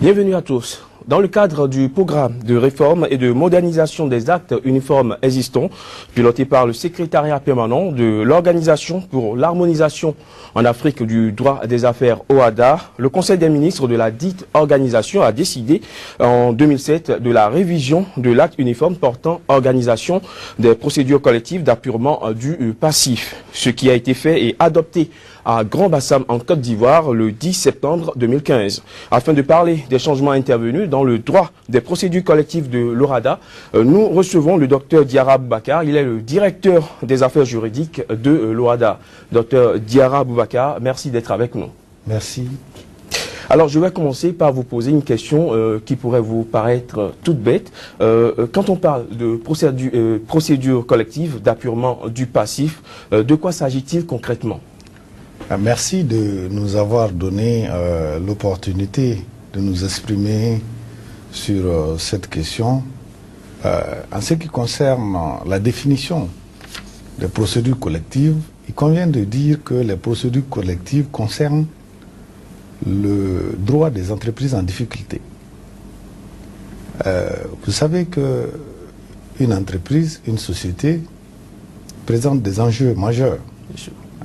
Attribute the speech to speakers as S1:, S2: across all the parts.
S1: Bienvenue à tous. Dans le cadre du programme de réforme et de modernisation des actes uniformes existants, piloté par le secrétariat permanent de l'Organisation pour l'harmonisation en Afrique du droit des affaires OHADA, le Conseil des ministres de la dite organisation a décidé en 2007 de la révision de l'acte uniforme portant organisation des procédures collectives d'appurement du passif, ce qui a été fait et adopté à Grand Bassam en Côte d'Ivoire le 10 septembre 2015. Afin de parler des changements intervenus dans le droit des procédures collectives de l'OHADA, nous recevons le docteur Diarra Boubacar. Il est le directeur des affaires juridiques de l'OHADA. Docteur Diarra Boubacar, merci d'être avec nous.
S2: Merci.
S1: Alors, je vais commencer par vous poser une question qui pourrait vous paraître toute bête. Quand on parle de procédure collective d'appurement du passif, de quoi s'agit-il concrètement ?
S2: Merci de nous avoir donné l'opportunité de nous exprimer sur cette question. En ce qui concerne la définition des procédures collectives, il convient de dire que les procédures collectives concernent le droit des entreprises en difficulté. Vous savez qu'une entreprise, une société, présente des enjeux majeurs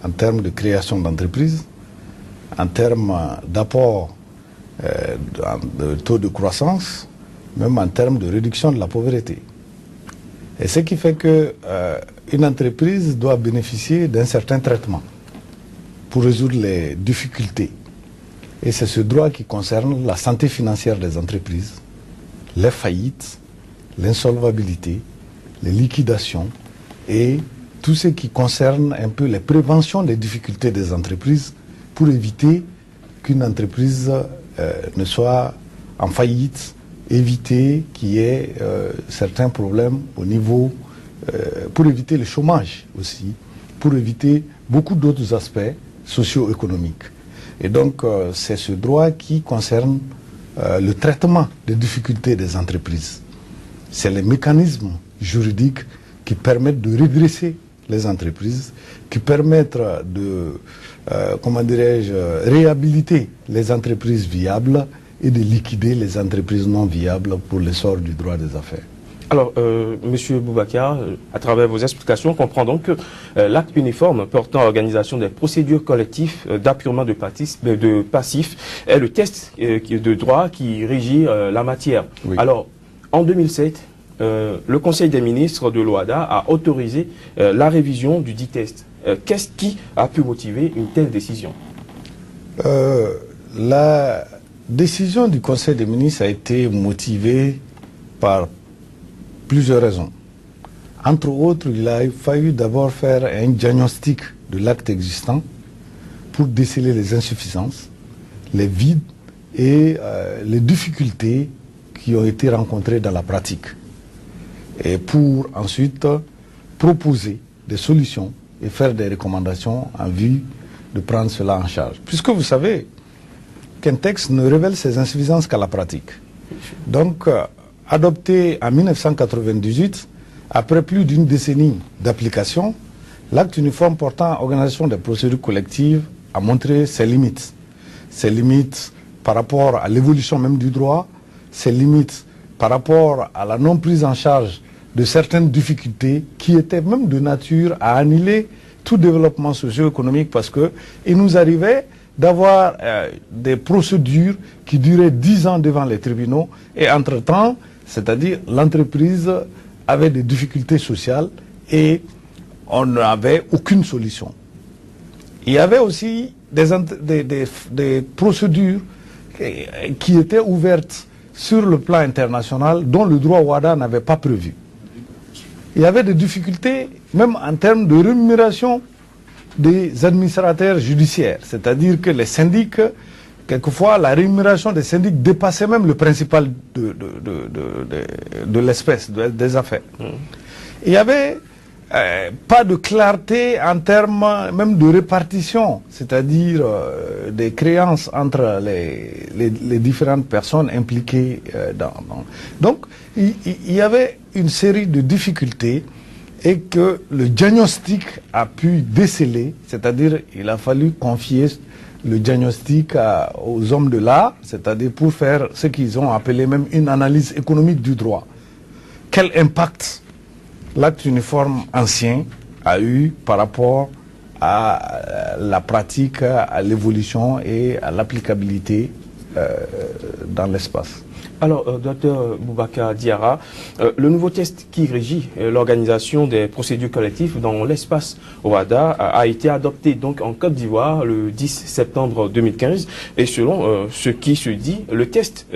S2: en termes de création d'entreprises, en termes d'apport de taux de croissance, même en termes de réduction de la pauvreté. Et ce qui fait qu'une entreprise doit bénéficier d'un certain traitement pour résoudre les difficultés. Et c'est ce droit qui concerne la santé financière des entreprises, les faillites, l'insolvabilité, les liquidations et tout ce qui concerne un peu les préventions des difficultés des entreprises pour éviter qu'une entreprise ne soit en faillite, éviter qu'il y ait certains problèmes au niveau, pour éviter le chômage aussi, pour éviter beaucoup d'autres aspects socio-économiques. Et donc c'est ce droit qui concerne le traitement des difficultés des entreprises. C'est les mécanismes juridiques qui permettent de redresser les entreprises, qui permettent de, comment dirais-je, réhabiliter les entreprises viables et de liquider les entreprises non viables pour l'essor du droit des affaires.
S1: Alors, Monsieur Boubacar, à travers vos explications, on comprend donc que l'acte uniforme portant organisation des procédures collectives d'appurement de passif est le test de droit qui régit la matière. Oui. Alors, en 2007, le Conseil des ministres de l'OHADA a autorisé la révision du dit test. Qu'est-ce qui a pu motiver une telle décision?
S2: La décision du Conseil des ministres a été motivée par plusieurs raisons. Entre autres, il a fallu d'abord faire un diagnostic de l'acte existant pour déceler les insuffisances, les vides et les difficultés qui ont été rencontrées dans la pratique. Et pour ensuite proposer des solutions et faire des recommandations en vue de prendre cela en charge. Puisque vous savez qu'un texte ne révèle ses insuffisances qu'à la pratique. Donc, adopté en 1998, après plus d'une décennie d'application, l'acte uniforme portant organisation des procédures collectives a montré ses limites. Ses limites par rapport à l'évolution même du droit, ses limites par rapport à la non prise en charge de certaines difficultés qui étaient même de nature à annuler tout développement socio-économique parce qu'il nous arrivait d'avoir des procédures qui duraient 10 ans devant les tribunaux et entre-temps, c'est-à-dire l'entreprise avait des difficultés sociales et on n'avait aucune solution. Il y avait aussi des procédures qui étaient ouvertes sur le plan international dont le droit OHADA n'avait pas prévu. Il y avait des difficultés même en termes de rémunération des administrateurs judiciaires, c'est-à-dire que les syndics, quelquefois la rémunération des syndics dépassait même le principal de l'espèce, des affaires. Il y avait pas de clarté en termes même de répartition, c'est-à-dire des créances entre les différentes personnes impliquées Donc, il y avait une série de difficultés et que le diagnostic a pu déceler, c'est-à-dire il a fallu confier le diagnostic aux hommes de l'art, c'est-à-dire pour faire ce qu'ils ont appelé même une analyse économique du droit. Quel impact l'acte uniforme ancien a eu par rapport à la pratique, à l'évolution et à l'applicabilité dans l'espace.
S1: Alors, docteur Boubacar Diarra, le nouveau test qui régit l'organisation des procédures collectives dans l'espace OHADA a été adopté donc en Côte d'Ivoire le 10 septembre 2015 et selon ce qui se dit, le test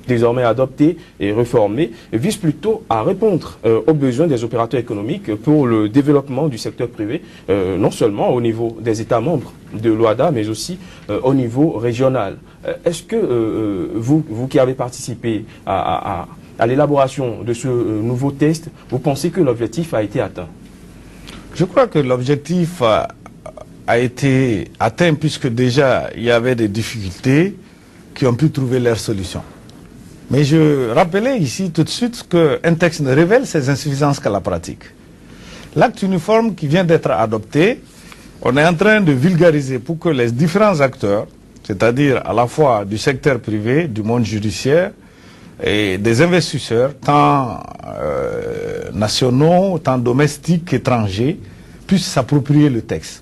S1: désormais adopté et réformé vise plutôt à répondre aux besoins des opérateurs économiques pour le développement du secteur privé, non seulement au niveau des États membres de l'OHADA, mais aussi au niveau régional. Est-ce que vous qui avez participé à l'élaboration de ce nouveau test, vous pensez que l'objectif a été atteint?
S2: Je crois que l'objectif a été atteint puisque déjà il y avait des difficultés qui ont pu trouver leur solution. Mais je rappelais ici tout de suite qu'un texte ne révèle ses insuffisances qu'à la pratique. L'acte uniforme qui vient d'être adopté, on est en train de vulgariser pour que les différents acteurs, c'est-à-dire à la fois du secteur privé, du monde judiciaire et des investisseurs, tant nationaux, tant domestiques qu'étrangers, puissent s'approprier le texte.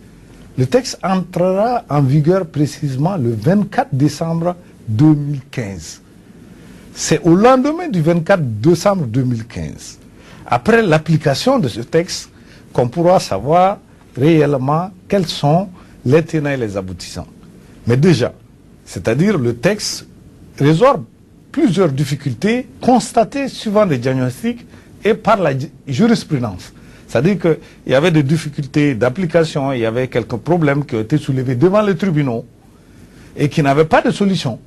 S2: Le texte entrera en vigueur précisément le 24 décembre 2015. C'est au lendemain du 24 décembre 2015, après l'application de ce texte, qu'on pourra savoir réellement quels sont les tenants et les aboutissants. Mais déjà, c'est-à-dire le texte résorbe plusieurs difficultés constatées suivant les diagnostics et par la jurisprudence. C'est-à-dire qu'il y avait des difficultés d'application, il y avait quelques problèmes qui ont été soulevés devant les tribunaux et qui n'avaient pas de solution.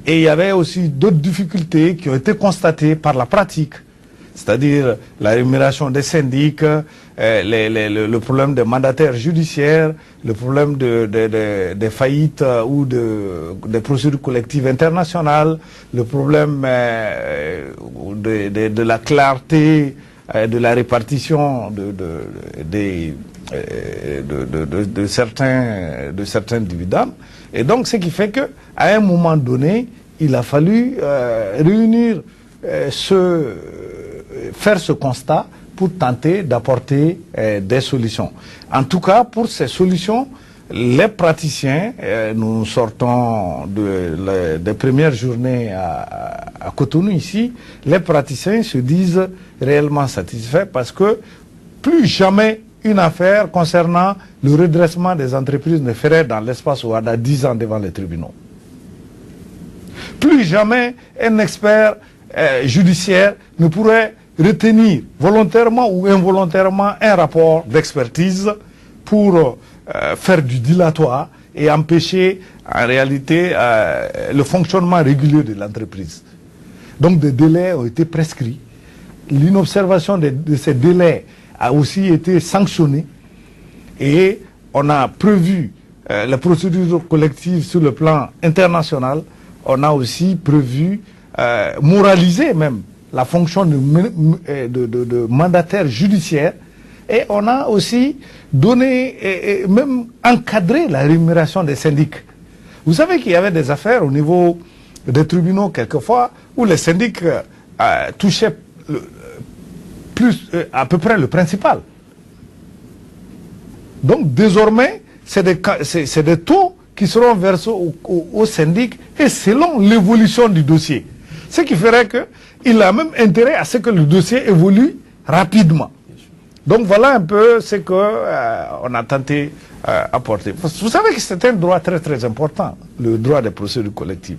S2: Et il y avait aussi d'autres difficultés qui ont été constatées par la pratique, c'est-à-dire la rémunération des syndics, le problème des mandataires judiciaires, le problème des faillites ou des procédures collectives internationales, le problème de la clarté de la répartition de certains dividendes. Et donc, ce qui fait qu'à un moment donné, il a fallu réunir, faire ce constat pour tenter d'apporter des solutions. En tout cas, pour ces solutions, les praticiens, nous sortons des premières journées à Cotonou ici, les praticiens se disent réellement satisfaits parce que plus jamais une affaire concernant le redressement des entreprises ne ferait dans l'espace OHADA 10 ans devant les tribunaux. Plus jamais un expert judiciaire ne pourrait retenir volontairement ou involontairement un rapport d'expertise pour faire du dilatoire et empêcher en réalité le fonctionnement régulier de l'entreprise. Donc des délais ont été prescrits. L'inobservation de ces délais a aussi été sanctionnée et on a prévu les procédures collectives sur le plan international. On a aussi prévu moraliser même la fonction de mandataire judiciaire et on a aussi donné et même encadré la rémunération des syndics. Vous savez qu'il y avait des affaires au niveau des tribunaux quelquefois où les syndics touchaient à peu près le principal. Donc désormais, c'est des taux qui seront versés au syndic et selon l'évolution du dossier. Ce qui ferait qu'il a même intérêt à ce que le dossier évolue rapidement. Donc voilà un peu ce qu'on a tenté d'apporter. Vous savez que c'est un droit très très important, le droit des procédures collectives.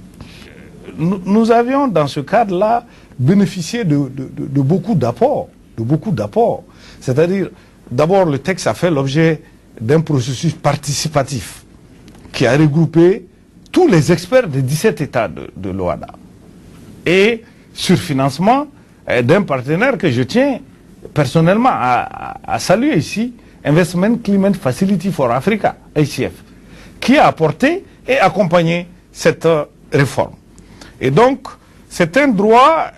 S2: Nous avions dans ce cadre-là bénéficié de beaucoup d'apports. C'est-à-dire, d'abord le texte a fait l'objet d'un processus participatif qui a regroupé tous les experts des 17 États de l'OHADA. Et sur financement d'un partenaire que je tiens personnellement à saluer ici, Investment Climate Facility for Africa, ICF, qui a apporté et accompagné cette réforme. Et donc, c'est un droit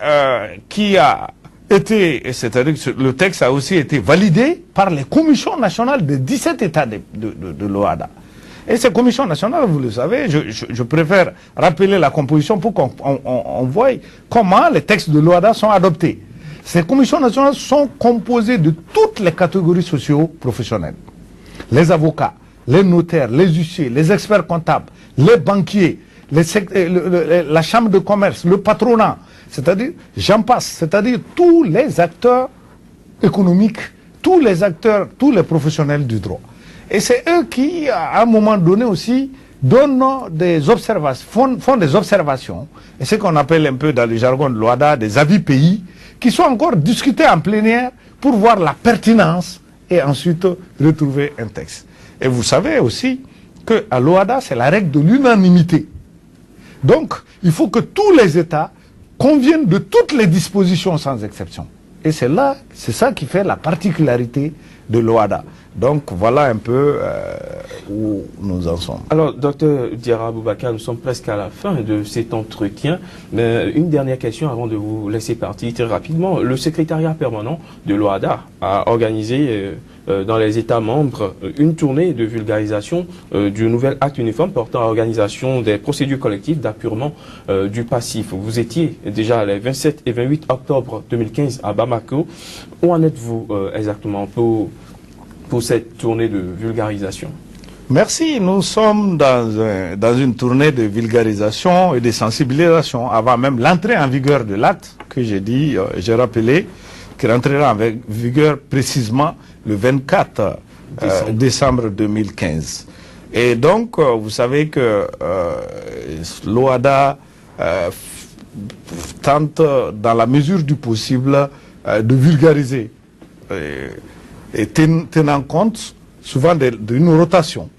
S2: qui a été, c'est-à-dire que le texte a aussi été validé par les commissions nationales des 17 États de l'OHADA. Et ces commissions nationales, vous le savez, je préfère rappeler la composition pour qu'on voie comment les textes de l'OHADA sont adoptés. Ces commissions nationales sont composées de toutes les catégories socio-professionnelles. Les avocats, les notaires, les huissiers, les experts comptables, les banquiers, la chambre de commerce, le patronat, c'est-à-dire, j'en passe, c'est-à-dire tous les acteurs économiques, tous les acteurs, tous les professionnels du droit. Et c'est eux qui, à un moment donné aussi, donnent des observations, font des observations, et ce qu'on appelle un peu dans le jargon de l'OHADA des avis pays, qui sont encore discutés en plénière pour voir la pertinence et ensuite retrouver un texte. Et vous savez aussi qu'à l'OHADA, c'est la règle de l'unanimité. Donc, il faut que tous les États conviennent de toutes les dispositions sans exception. Et c'est ça qui fait la particularité de l'OHADA. Donc voilà un peu où nous en sommes.
S1: Alors, docteur Diarra Boubacar, nous sommes presque à la fin de cet entretien. Mais une dernière question avant de vous laisser partir très rapidement. Le secrétariat permanent de l'OHADA a organisé dans les États membres une tournée de vulgarisation du nouvel acte uniforme portant à l'organisation des procédures collectives d'appurement du passif. Vous étiez déjà les 27 et 28 octobre 2015 à Bamako. Où en êtes-vous exactement pour cette tournée de vulgarisation?
S2: Merci. Nous sommes dans une tournée de vulgarisation et de sensibilisation avant même l'entrée en vigueur de l'acte que j'ai rappelé, qui rentrera en vigueur précisément le 24 décembre 2015. Et donc, vous savez que l'OHADA tente, dans la mesure du possible, de vulgariser et tenant compte souvent d'une rotation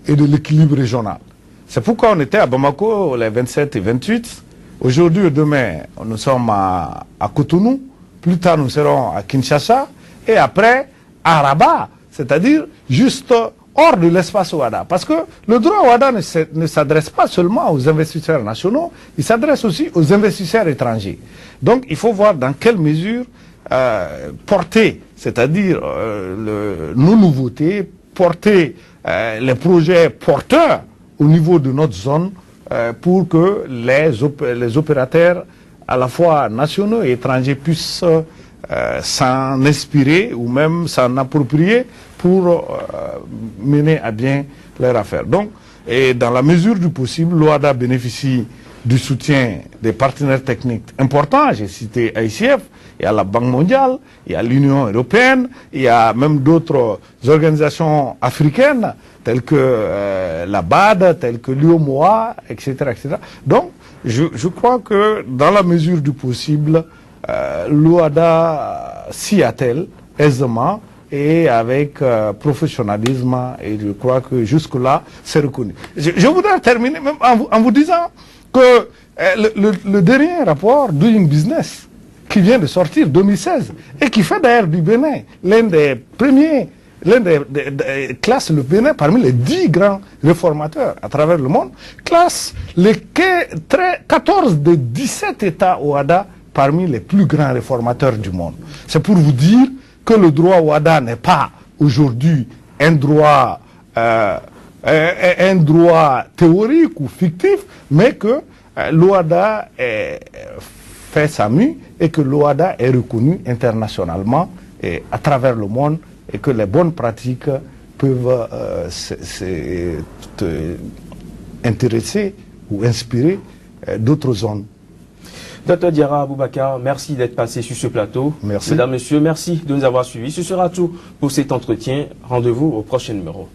S2: et de l'équilibre régional. C'est pourquoi on était à Bamako les 27 et 28. Aujourd'hui et demain, nous sommes à Cotonou. Plus tard, nous serons à Kinshasa. Et après, à Rabat, c'est-à-dire juste hors de l'espace OHADA. Parce que le droit OHADA ne s'adresse pas seulement aux investisseurs nationaux, il s'adresse aussi aux investisseurs étrangers. Donc, il faut voir dans quelle mesure porter, c'est-à-dire nos nouveautés, porter les projets porteurs au niveau de notre zone pour que les opérateurs à la fois nationaux et étrangers puissent s'en inspirer ou même s'en approprier pour mener à bien leur affaire. Donc, et dans la mesure du possible, l'OHADA bénéficie du soutien des partenaires techniques importants. J'ai cité ICF, il y a la Banque mondiale, il y a l'Union européenne, il y a même d'autres organisations africaines, telles que la BAD, telles que l'UOMOA, etc., etc. Donc, je crois que dans la mesure du possible, l'OHADA s'y attelle aisément et avec professionnalisme, et je crois que jusque-là, c'est reconnu. Je voudrais terminer même en vous disant que le dernier rapport Doing Business, qui vient de sortir, 2016, et qui fait d'ailleurs du Bénin l'un des premiers, classe le Bénin parmi les 10 grands réformateurs à travers le monde, classe les 14 des 17 États OHADA parmi les plus grands réformateurs du monde. C'est pour vous dire que le droit OHADA n'est pas aujourd'hui un droit théorique ou fictif, mais que l'OHADA fait sa mue et que l'OHADA est reconnu internationalement et à travers le monde, et que les bonnes pratiques peuvent intéresser ou inspirer d'autres zones.
S1: Docteur Diarra Boubacar, merci d'être passé sur ce plateau.
S2: Merci.
S1: Mesdames, Messieurs, merci de nous avoir suivis. Ce sera tout pour cet entretien. Rendez-vous au prochain numéro.